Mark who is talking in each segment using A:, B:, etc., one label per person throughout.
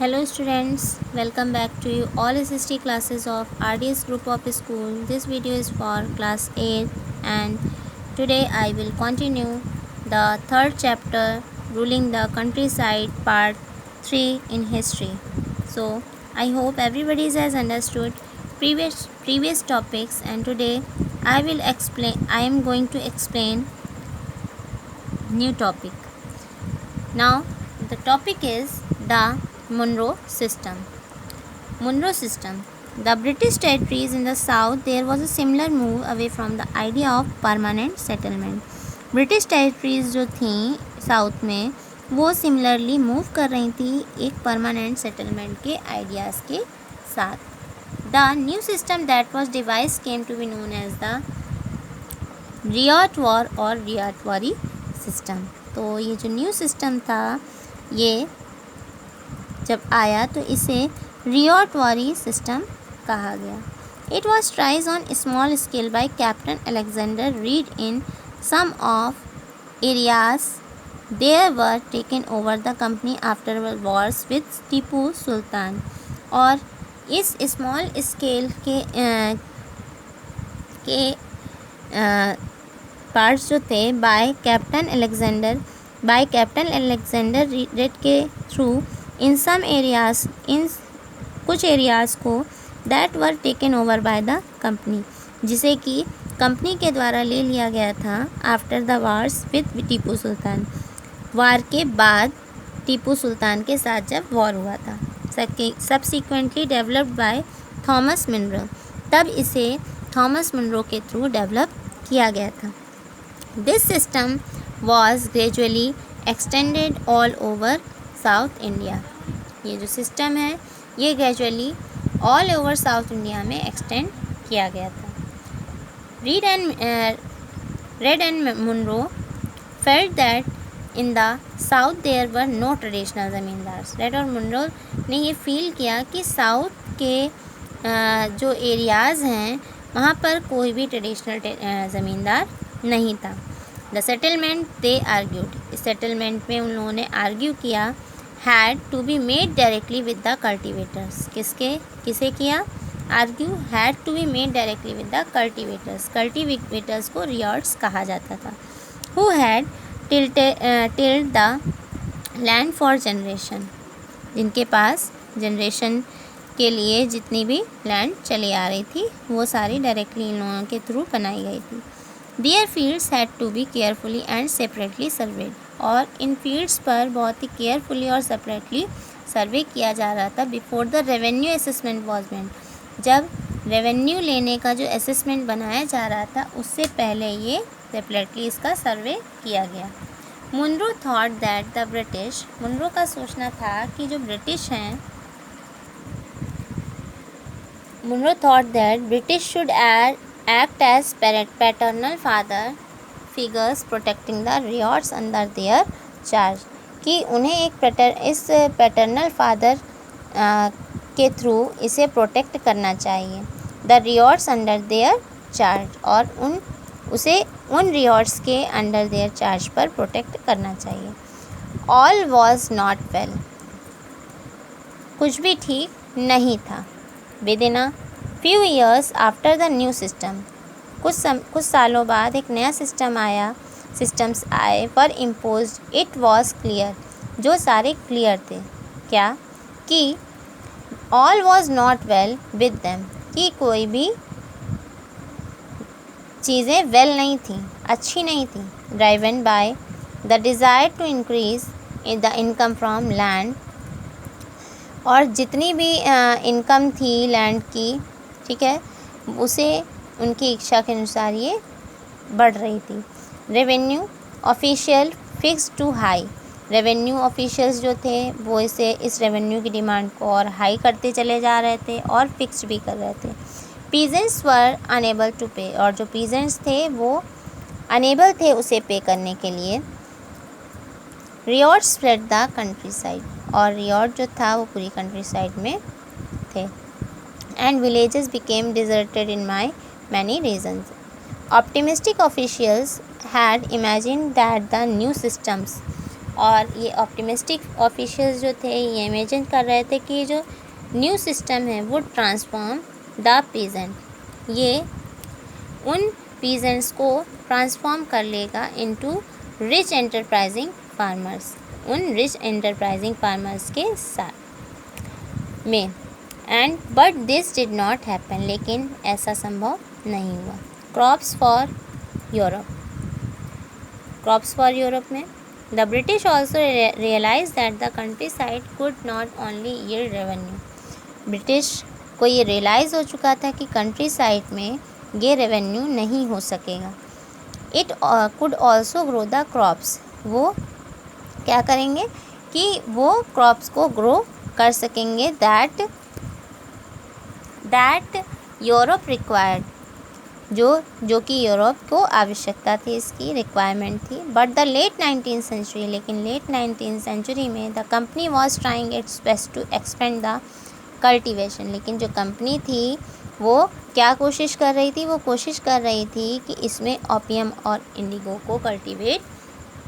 A: Hello students, welcome back to you all SST classes of RDS group of school. This video is for class 8 and today I will continue the third chapter ruling the countryside part 3 in history. So I hope everybody has understood previous topics and today I am going to explain new topic. Now the topic is the Monroe system. Monroe system. The British territories in the south, there was a similar move away from the idea of permanent settlement. British territories जो थी south में वो similarly move कर रही थी एक permanent settlement के ideas के साथ. The new system that was devise came to be known as the ryotwar और रियाटवारी सिस्टम. तो ये जो न्यू सिस्टम था ये जब आया तो इसे रियाटवारी सिस्टम कहा गया. It was tried on small scale by captain Alexander Read in some of areas there were taken over the company after wars with Tipu Sultan. और इस स्मॉल स्केल के पार्ट्स जो थे बाय कैप्टन अलेक्जेंडर रीड के through in some areas इन कुछ areas को that were taken over by the company, जिसे कि कंपनी के द्वारा ले लिया गया था after the wars with Tipu सुल्तान. वार के बाद टीपू सुल्तान के साथ जब वॉर हुआ था. Subsequently developed by Thomas Munro, तब इसे थॉमस मुनरो के थ्रू डेवलप किया गया था. This system was gradually extended all over South India. ये जो सिस्टम है ये gradually all over South India में एक्सटेंड किया गया था. Read and Munro felt that in the south there were no traditional zamindars. Read और मुनरो ने ये फील किया कि साउथ के जो एरियाज़ हैं वहाँ पर कोई भी ट्रेडिशनल ज़मींदार नहीं था. द सेटलमेंट दे आर्ग्यूड, इस सेटलमेंट में उन लोगों ने आर्ग्यू किया had to be made directly with the cultivators. किसे किया argue? Had to be made directly with the cultivators. Cultivators को रियॉर्ड्स कहा जाता था. Who had tilled the land for generation, जिनके पास जनरेशन के लिए जितनी भी लैंड चली आ रही थी वो सारी डायरेक्टली इन लोगों के थ्रू बनाई गई थी. Their fields had to be carefully and separately surveyed, और इन फील्ड्स पर बहुत ही केयरफुली और सेपरेटली सर्वे किया जा रहा था before the revenue assessment was made. जब रेवेन्यू लेने का जो असेसमेंट बनाया जा रहा था उससे पहले ये सेपरेटली इसका सर्वे किया गया. Munro thought that the British, Munro का सोचना था कि जो ब्रिटिश हैं, Munro thought that British should act as paternal father figures protecting the rights under their charge, कि उन्हें इस पैटर्नल फादर के थ्रू इसे प्रोटेक्ट करना चाहिए. द रियॉर्ड्स अंडर देयर चार्ज, और उसे उन रियॉर्ड्स के अंडर देयर चार्ज पर प्रोटेक्ट करना चाहिए. ऑल वॉज नॉट वेल, कुछ भी ठीक नहीं था. With in a few years after the new system, कुछ सालों बाद एक नया सिस्टम्स आए पर इम्पोज. इट वॉज क्लियर, जो सारे क्लियर थे. क्या? कि all was not well with them, कि कोई भी चीज़ें वेल नहीं थी, अच्छी नहीं थी. Driven by the desire to increase the income from land, और जितनी भी इनकम थी लैंड की, ठीक है, उसे उनकी इच्छा के अनुसार ये बढ़ रही थी. Revenue official fix too high, revenue officials जो थे वो इस रेवेन्यू की डिमांड को और हाई करते चले जा रहे थे और फिक्स भी कर रहे थे. पीजेंट्स वर अनेबल टू पे, और जो पीजेंट्स थे वो अनेबल थे उसे पे करने के लिए. रियॉर्ड स्प्रेड द कंट्री साइड, और रियॉर्ड जो था वो पूरी कंट्री साइड में थे. And villages became deserted in many reasons. Optimistic officials had imagined that the new systems और ये ऑप्टिमिस्टिक ऑफिशियल्स जो थे ये इमेजिन कर रहे थे कि जो न्यू सिस्टम है वो ट्रांसफॉर्म द पीजेंट, ये उन पीजेंट्स को ट्रांसफॉर्म कर लेगा इनटू रिच एंटरप्राइजिंग फार्मर्स, उन रिच एंटरप्राइजिंग फार्मर्स के साथ में। And but this did not happen, लेकिन ऐसा संभव नहीं हुआ। Crops for Europe, crops for Europe में the British also realise that the countryside could not only yield revenue, British को ये रियलाइज़ हो चुका था कि कंट्री साइड में ये रेवेन्यू नहीं हो सकेगा। It could also grow the crops, वो क्या करेंगे कि वो क्रॉप्स को ग्रो कर सकेंगे दैट यूरोप रिक्वायर्ड, जो कि यूरोप को आवश्यकता थी, इसकी रिक्वायरमेंट थी। But the late 19th century, लेकिन लेट 19th सेंचुरी में the company was trying its best to expand the cultivation, लेकिन जो कंपनी थी वो क्या कोशिश कर रही थी, वो कोशिश कर रही थी कि इसमें ओपियम और इंडिगो को कल्टिवेट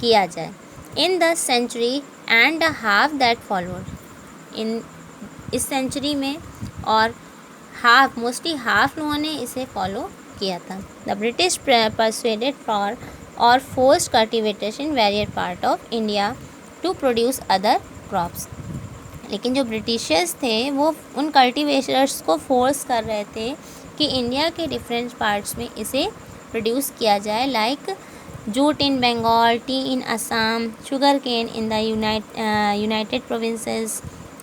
A: किया जाए। In the century and the half that followed, इस सेंचुरी में और हाफ, मोस्टली हाफ लोगों ने इसे फॉलो किया था। द ब्रिटिश परसुएडेड फॉर और forced cultivation in various part of India to produce other crops, लेकिन जो ब्रिटिशर्स थे वो उन कल्टिवेटर्स को फोर्स कर रहे थे कि इंडिया के डिफरेंट पार्ट्स में इसे प्रोड्यूस किया जाए, like jute in Bengal, tea in Assam, sugar cane in the United Provinces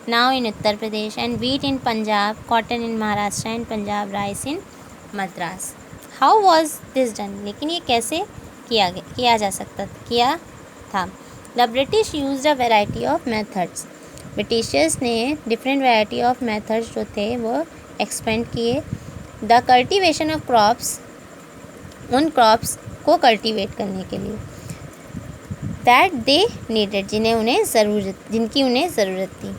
A: now in Uttar Pradesh, and wheat in Punjab, cotton in Maharashtra and Punjab, rice in Madras. How was this done, लेकिन ये कैसे किया था। The British used a variety of methods, Britishers ने different variety of methods जो थे वो expand किए। द कल्टिवेशन ऑफ क्रॉप्स, उन क्रॉप्स को कल्टिवेट करने के लिए, दैट दे नीडेड, जिनकी उन्हें ज़रूरत थी।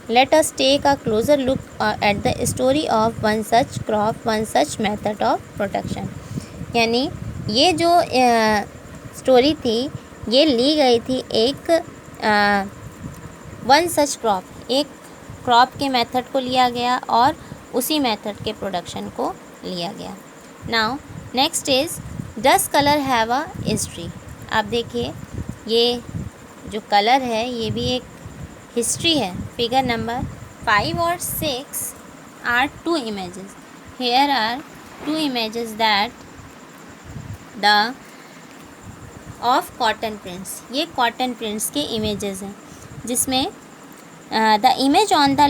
A: Let us take a closer look at the story of one such crop, one such method of production, यानी ये जो स्टोरी थी ये ली गई थी एक वन सच क्रॉप, एक क्रॉप के मेथड को लिया गया और उसी मेथड के प्रोडक्शन को लिया गया। Now next is does colour have a history. आप देखिए ये जो कलर है ये भी एक हिस्ट्री है। फिगर नंबर 5 और 6 are 2 images. Here are 2 images that the of cotton prints. ये cotton prints के images हैं, जिसमें the image on the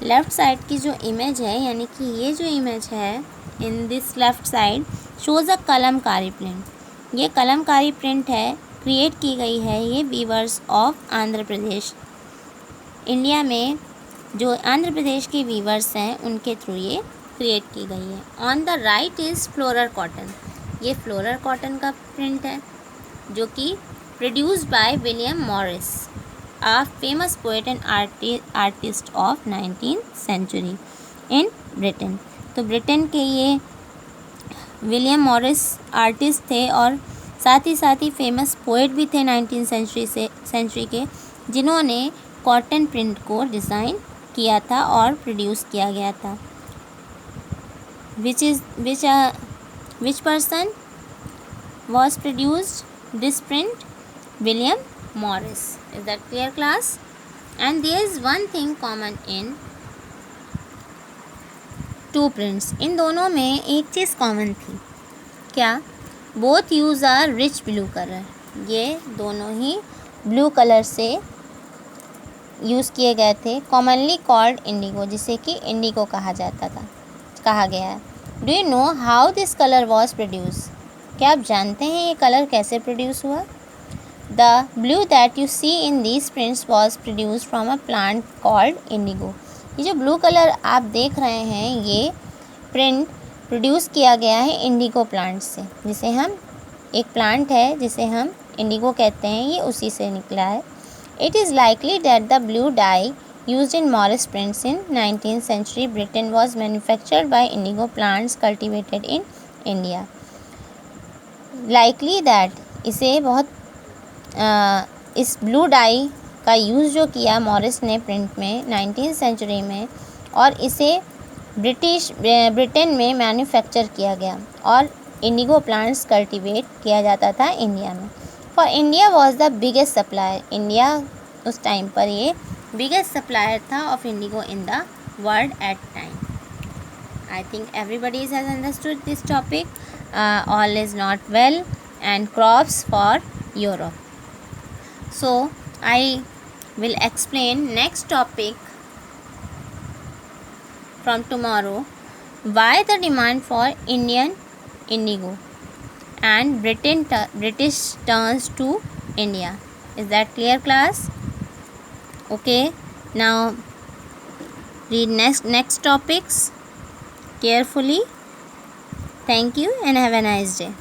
A: left side की जो इमेज है, यानी कि ये जो इमेज है in this left side shows a Kalamkari print. ये कलमकारी प्रिंट है, क्रिएट की गई है ये weavers of Andhra Pradesh, India में जो आंध्र प्रदेश के वीवर्स हैं उनके थ्रू ये क्रिएट की गई है। On the right is floral cotton, ये फ्लोरल कॉटन का प्रिंट है जो कि produced by William Morris, a famous poet and artist of 19th century in Britain। तो ब्रिटेन के ये विलियम मॉरिस आर्टिस्ट थे और साथ ही फेमस पोएट भी थे 19th सेंचुरी के, जिन्होंने कॉटन प्रिंट को डिज़ाइन किया था और प्रोड्यूस किया गया था। Which person was produced this print? William Morris। Is that clear class? And there is one thing common in two prints। इन दोनों में एक चीज़ कॉमन थी, क्या? Both use are rich blue colour, ये दोनों ही ब्लू कलर से यूज़ किए गए थे। कॉमनली कॉल्ड इंडिगो, जिसे कि इंडिगो कहा गया है। Do you know how this colour was produce? क्या आप जानते हैं ये कलर कैसे प्रोड्यूस हुआ? The blue that you see in these prints was produce from a plant called indigo. ये जो ब्लू कलर आप देख रहे हैं ये प्रिंट प्रोड्यूस किया गया है इंडिगो प्लांट से, जिसे हम एक प्लांट है जिसे हम इंडिगो कहते हैं, ये उसी से निकला है। It is likely that the blue die used in Morris prints in 19th century Britain was manufactured by indigo plants cultivated in India। Likely that इसे बहुत इस ब्लू डाई का यूज़ जो किया मॉरिस ने प्रिंट में 19th सेंचुरी में, और इसे ब्रिटेन में मैन्युफैक्चर किया गया और इंडिगो प्लांट्स कल्टीवेट किया जाता था इंडिया में। For India was the biggest supplier, India उस टाइम पर ये बिगेस्ट सप्लायर था of Indigo in the world at time. I think everybody has understood this topic. All is not well and crops for Europe. So I will explain next topic from tomorrow, why the demand for Indian indigo and British turns to India. Is that clear, class? Okay, now read next topics carefully. Thank you and have a nice day.